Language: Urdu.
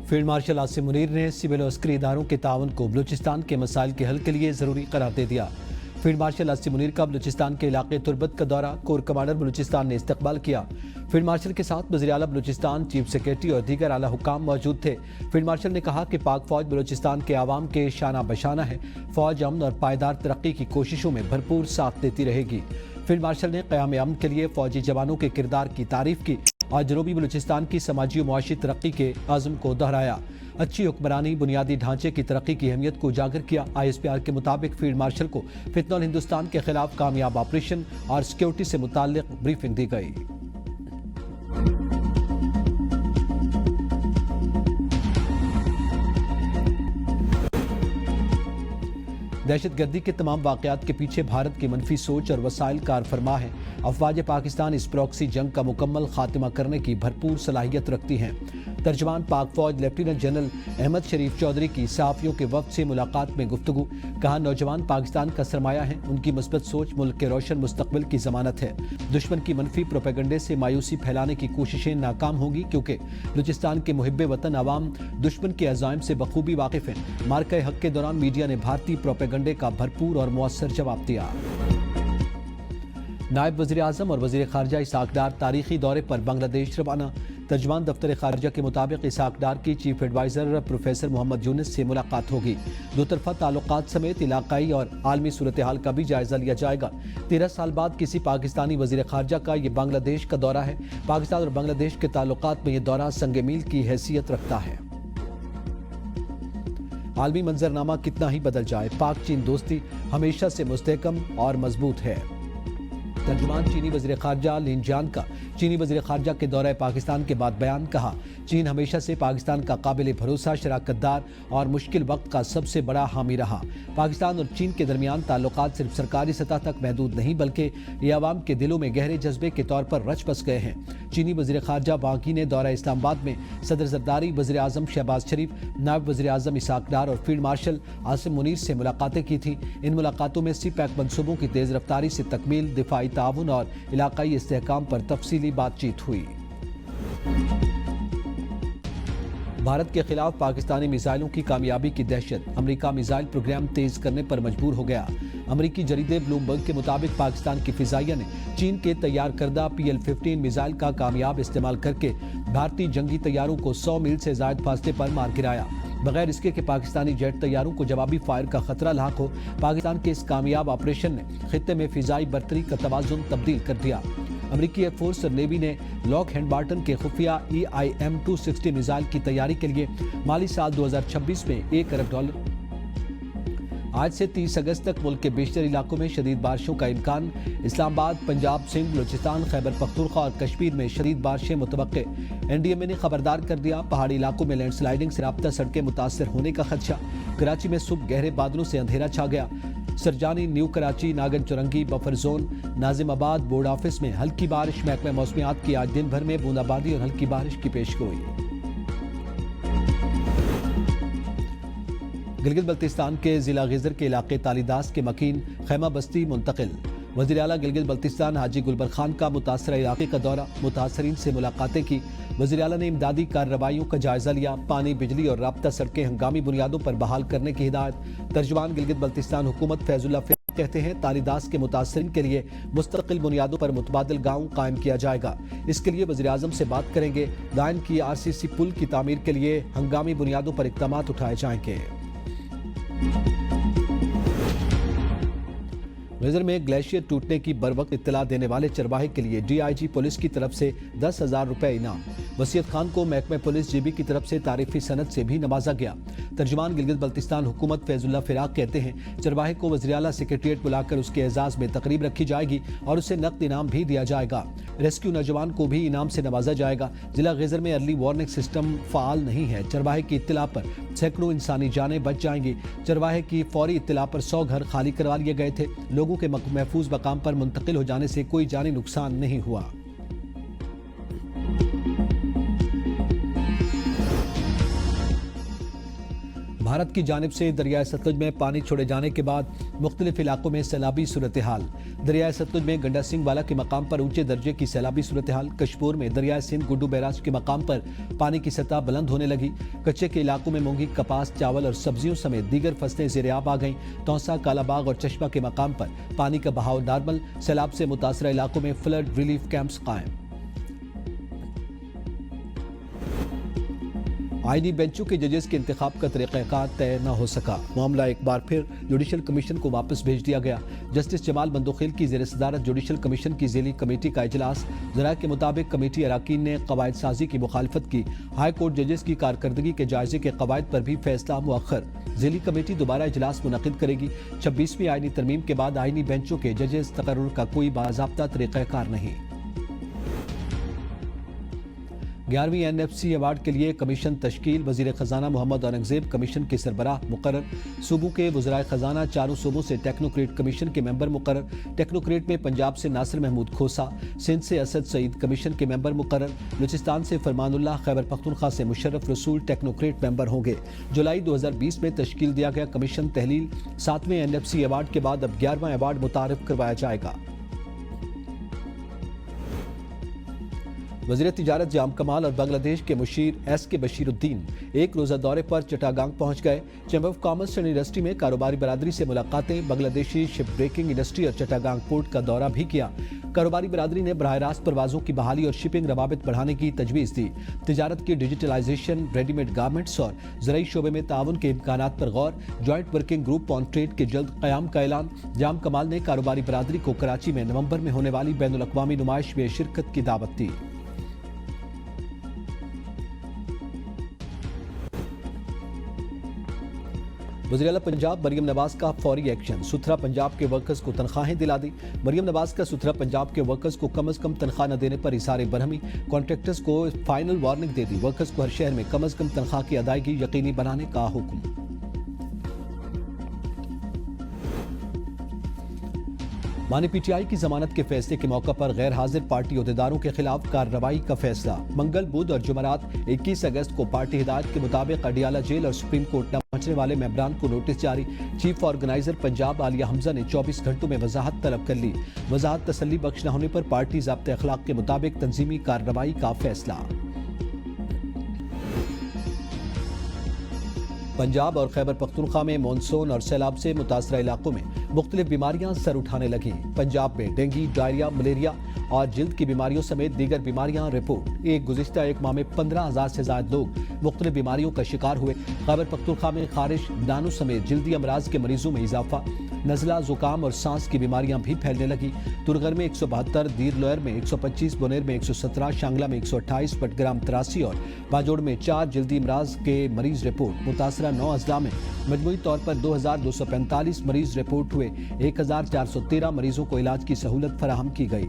فیلڈ مارشل عاصم منیر نے سول و عسکری اداروں کے تعاون کو بلوچستان کے مسائل کے حل کے لیے ضروری قرار دے دیا۔ فیلڈ مارشل عاصم منیر کا بلوچستان کے علاقے تربت کا دورہ کور کمانڈر بلوچستان نے استقبال کیا۔ فیلڈ مارشل کے ساتھ وزیر اعلیٰ بلوچستان، چیف سیکریٹری اور دیگر اعلیٰ حکام موجود تھے۔ فیلڈ مارشل نے کہا کہ پاک فوج بلوچستان کے عوام کے شانہ بشانہ ہے۔ فوج امن اور پائیدار ترقی کی کوششوں میں بھرپور ساتھ دیتی رہے گی۔ فیلڈ مارشل نے قیام امن کے لیے فوجی جوانوں کے کردار کی تعریف کی اور جنوبی بلوچستان کی سماجی و معاشی ترقی کے عزم کو دہرایا۔ اچھی حکمرانی، بنیادی ڈھانچے کی ترقی کی اہمیت کو اجاگر کیا۔ ISPR کے مطابق فیلڈ مارشل کو فتنہ ہندوستان کے خلاف کامیاب آپریشن اور سیکیورٹی سے متعلق بریفنگ دی گئی۔ دہشت گردی کے تمام واقعات کے پیچھے بھارت کی منفی سوچ اور وسائل کار فرما ہے۔ افواج پاکستان اس پراکسی جنگ کا مکمل خاتمہ کرنے کی بھرپور صلاحیت رکھتی ہیں۔ ترجمان پاک فوج لیفٹیننٹ جنرل احمد شریف چودھری کی صحافیوں کے وفد سے ملاقات میں گفتگو، کہا نوجوان پاکستان کا سرمایہ ہیں، ان کی مثبت سوچ ملک کے روشن مستقبل کی ضمانت ہے۔ دشمن کی منفی پروپیگنڈے سے مایوسی پھیلانے کی کوششیں ناکام ہوں گی کیونکہ بلوچستان کے محب وطن عوام دشمن کے عزائم سے بخوبی واقف ہیں۔ مارکہ حق کے دوران میڈیا نے بھارتی پروپیگنڈے کا بھرپور اور مؤثر جواب دیا۔ نائب وزیر اعظم اور وزیر خارجہ اسحاق ڈار تاریخی دورے پر بنگلہ دیش روانہ۔ ترجمان دفتر خارجہ کے مطابق اسحاق ڈار کی چیف ایڈوائزر پروفیسر محمد یونس سے ملاقات ہوگی۔ دو طرفہ تعلقات سمیت علاقائی اور عالمی صورتحال کا بھی جائزہ لیا جائے گا۔ 13 سال بعد کسی پاکستانی وزیر خارجہ کا یہ بنگلہ دیش کا دورہ ہے۔ پاکستان اور بنگلہ دیش کے تعلقات میں یہ دورہ سنگ میل کی حیثیت رکھتا ہے۔ عالمی منظرنامہ کتنا ہی بدل جائے، پاک چین دوستی ہمیشہ سے مستحکم اور مضبوط ہے۔ ترجمان چینی وزیر خارجہ لین جان کا چینی وزیر خارجہ کے دورہ پاکستان کے بعد بیان، کہا چین ہمیشہ سے پاکستان کا قابل بھروسہ شراکت دار اور مشکل وقت کا سب سے بڑا حامی رہا۔ پاکستان اور چین کے درمیان تعلقات صرف سرکاری سطح تک محدود نہیں بلکہ یہ عوام کے دلوں میں گہرے جذبے کے طور پر رچ بس گئے ہیں۔ چینی وزیر خارجہ وانگ ای نے دورہ اسلام آباد میں صدر زرداری، وزیر اعظم شہباز شریف، نائب وزیر اعظم اسحاق ڈار اور فیلڈ مارشل عاصم منیر سے ملاقاتیں کی تھیں۔ ان ملاقاتوں میں سی پیک منصوبوں کی تیز رفتاری سے تکمیل، دفاعی تعاون اور علاقائی استحکام پر تفصیلی بات چیت ہوئی۔ بھارت کے خلاف پاکستانی میزائلوں کی کامیابی کی دہشت، امریکہ میزائل پروگرام تیز کرنے پر مجبور ہو گیا۔ امریکی جریدے بلومبرگ کے مطابق پاکستان کی فضائیہ نے چین کے تیار کردہ PL-15 میزائل کا کامیاب استعمال کر کے بھارتی جنگی طیاروں کو 100 میل سے زائد فاصلے پر مار گرایا۔ بغیر اس کے کہ پاکستانی جیٹ طیاروں کو جوابی فائر کا خطرہ لاحق ہو، پاکستان کے اس کامیاب آپریشن نے خطے میں فضائی برتری کا توازن تبدیل کر دیا۔ امریکی ایئر فورس اور نیوی نے لاک ہینڈ مارٹن کے خفیہ EIM-260 میزائل کی تیاری کے لیے مالی سال 2026 میں $1 ارب۔ آج سے 30 اگست تک ملک کے بیشتر علاقوں میں شدید بارشوں کا امکان۔ اسلام آباد، پنجاب، سندھ، بلوچستان، خیبر پختونخوا اور کشمیر میں شدید بارشیں متوقع۔ NDMA نے خبردار کر دیا، پہاڑی علاقوں میں لینڈ سلائیڈنگ سے رابطہ سڑکیں متاثر ہونے کا خدشہ۔ کراچی میں صبح گہرے بادلوں سے اندھیرا چھا گیا۔ سرجانی، نیو کراچی، ناگن چورنگی، بفر زون، ناظم آباد، بورڈ آفس میں ہلکی بارش۔ محکمہ موسمیات کی آج دن بھر میں بوندا باندی اور ہلکی بارش کی پیشگوئی۔ گلگت بلتستان کے ضلع غیزر کے علاقے تالیداس کے مکین خیمہ بستی منتقل۔ وزیر اعلیٰ گلگت بلتستان حاجی گلبر خان کا متاثرہ علاقے کا دورہ، متاثرین سے ملاقاتیں کی۔ وزیر اعلیٰ نے امدادی کارروائیوں کا جائزہ لیا، پانی، بجلی اور رابطہ سڑکیں ہنگامی بنیادوں پر بحال کرنے کی ہدایت۔ ترجمان گلگت بلتستان حکومت فیض اللہ فراق کہتے ہیں تالیداس کے متاثرین کے لیے مستقل بنیادوں پر متبادل گاؤں قائم کیا جائے گا۔ اس کے لیے وزیر اعظم سے بات کریں گے۔ دائن کی RCC پل کی تعمیر کے لیے ہنگامی بنیادوں پر اقدامات اٹھائے جائیں گے۔ غیزر میں گلیشیئر ٹوٹنے کی بروقت اطلاع دینے والے چرواہے کے لیے DIG پولیس کی طرف سے 10,000 روپے انعام۔ وسیعت خان کو محکمہ پولیس GB کی طرف سے تعریفی سند سے بھی نوازا گیا۔ ترجمان گلگت بلتستان حکومت فیض اللہ فراق کہتے ہیں چرواہے کو وزیر اعلیٰ سیکریٹریٹ بلا کر اس کے اعزاز میں تقریب رکھی جائے گی اور اسے نقد انعام بھی دیا جائے گا۔ ریسکیو نوجوان کو بھی انعام سے نوازا جائے گا۔ ضلع غیزر میں ارلی وارننگ سسٹم فعال نہیں ہے۔ چرواہے کی اطلاع پر سینکڑوں انسانی جانیں بچ جائیں گی۔ چرواہے کی فوری اطلاع پر 100 گھر خالی کروا لیے گئے تھے۔ لوگوں کے محفوظ مقام پر منتقل ہو جانے سے کوئی جانی نقصان نہیں ہوا۔ بھارت بھارت کی جانب سے دریائے ستلج میں پانی چھوڑے جانے کے بعد مختلف علاقوں میں سیلابی صورتحال۔ دریائے ستلج میں گنڈا سنگھ والا کے مقام پر اونچے درجے کی سیلابی صورتحال۔ کشمور میں دریائے سندھ گڈو بیراج کے مقام پر پانی کی سطح بلند ہونے لگی۔ کچے کے علاقوں میں مونگی، کپاس، چاول اور سبزیوں سمیت دیگر فصلیں زیر آب آ گئیں۔ توسا، کالا باغ اور چشمہ کے مقام پر پانی کا بہاؤ نارمل۔ سیلاب سے متاثرہ علاقوں میں فلڈ ریلیف کیمپس قائم۔ آئینی بینچوں کے ججز کے انتخاب کا طریقہ کار طے نہ ہو سکا۔ معاملہ ایک بار پھر جوڈیشل کمیشن کو واپس بھیج دیا گیا۔ جسٹس جمال بندوخیل کی زیر صدارت جوڈیشل کمیشن کی ذیلی کمیٹی کا اجلاس۔ ذرائع کے مطابق کمیٹی اراکین نے قواعد سازی کی مخالفت کی۔ ہائی کورٹ ججز کی کارکردگی کے جائزے کے قواعد پر بھی فیصلہ مؤخر۔ ذیلی کمیٹی دوبارہ اجلاس منعقد کرے گی۔ 26ویں آئینی ترمیم کے بعد آئینی بینچوں کے ججز تقرر کا کوئی باضابطہ طریقہ کار نہیں۔ 11ویں NFC ایوارڈ کے لیے کمیشن تشکیل۔ وزیر خزانہ محمد اورنگزیب کمیشن کے سربراہ مقرر۔ صوبوں کے وزرائے خزانہ چاروں صوبوں سے ٹیکنوکریٹ کمیشن کے ممبر مقرر۔ ٹیکنوکریٹ میں پنجاب سے ناصر محمود کھوسا، سندھ سے اسد سعید کمیشن کے ممبر مقرر۔ بلوچستان سے فرمان اللہ، خیبر پختونخوا سے مشرف رسول ٹیکنوکریٹ ممبر ہوں گے۔ جولائی 2020 میں تشکیل دیا گیا کمیشن تحلیل۔ 7ویں NFC ایوارڈ کے بعد اب 11واں ایوارڈ متعارف کروایا جائے گا۔ وزیر تجارت جام کمال اور بنگلہ دیش کے مشیر SK بشیر الدین ایک روزہ دورے پر چٹاگانگ پہنچ گئے۔ Chamber of commerce and industry میں کاروباری برادری سے ملاقاتیں۔ بنگلہ دیشی شپ بریکنگ انڈسٹری اور چٹاگانگ پورٹ کا دورہ بھی کیا۔ کاروباری برادری نے براہ راست پروازوں کی بحالی اور شپنگ روابط بڑھانے کی تجویز دی۔ تجارت کی ڈیجیٹلائزیشن، ریڈی میڈ گارمنٹس اور زرعی شعبے میں تعاون کے امکانات پر غور۔ Joint working group on trade کے جلد قیام کا اعلان۔ جام کمال نے کاروباری برادری کو کراچی میں نومبر میں ہونے والی بین الاقوامی نمائش میں شرکت کی دعوت دی۔ وزیراعلیٰ پنجاب مریم نواز کا فوری ایکشن۔ ستھرا پنجاب کے ورکرز کو تنخواہیں دلا دی۔ مریم نواز کا ستھرا پنجاب کے ورکرز کو کم از کم تنخواہ نہ دینے پر اظہار برہمی۔ کانٹریکٹرز کو فائنل وارننگ دے دی۔ ورکرز کو ہر شہر میں کم از کم تنخواہ کی ادائیگی یقینی بنانے کا حکم۔ مانی PTI کی ضمانت کے فیصلے کے موقع پر غیر حاضر پارٹی عہدیداروں کے خلاف کارروائی کا فیصلہ۔ منگل، بدھ اور جمعرات 21 اگست کو پارٹی ہدایت کے مطابق اڈیالہ جیل اور سپریم کورٹ نہ پہنچنے والے ممبران کو نوٹس جاری۔ چیف آرگنائزر پنجاب عالیہ حمزہ نے 24 گھنٹوں میں وضاحت طلب کر لی۔ وضاحت تسلی بخش نہ ہونے پر پارٹی ضابطۂ اخلاق کے مطابق تنظیمی کارروائی کا فیصلہ۔ پنجاب اور خیبر پختونخوا میں مانسون اور سیلاب سے متاثرہ علاقوں میں مختلف بیماریاں سر اٹھانے لگیں۔ پنجاب میں ڈینگی، ڈائریا، ملیریا اور جلد کی بیماریوں سمیت دیگر بیماریاں رپورٹ۔ گزشتہ ایک ماہ میں 15,000 سے زائد لوگ مختلف بیماریوں کا شکار ہوئے۔ خیبر پختونخوا میں خارش، دانوں سمیت جلدی امراض کے مریضوں میں اضافہ۔ نزلہ، زکام اور سانس کی بیماریاں بھی پھیلنے لگی۔ ترغر میں 172، دیر لوئر میں 125، بونیر میں 117، شانگلہ میں 128، بٹگرام 83 اور باجوڑ میں 4 جلدی امراض کے مریض رپورٹ۔ متاثرہ 9 اضلاع میں مجموعی طور پر 2245 مریض رپورٹ ہوئے۔ 1413 مریضوں کو علاج کی سہولت فراہم کی گئی۔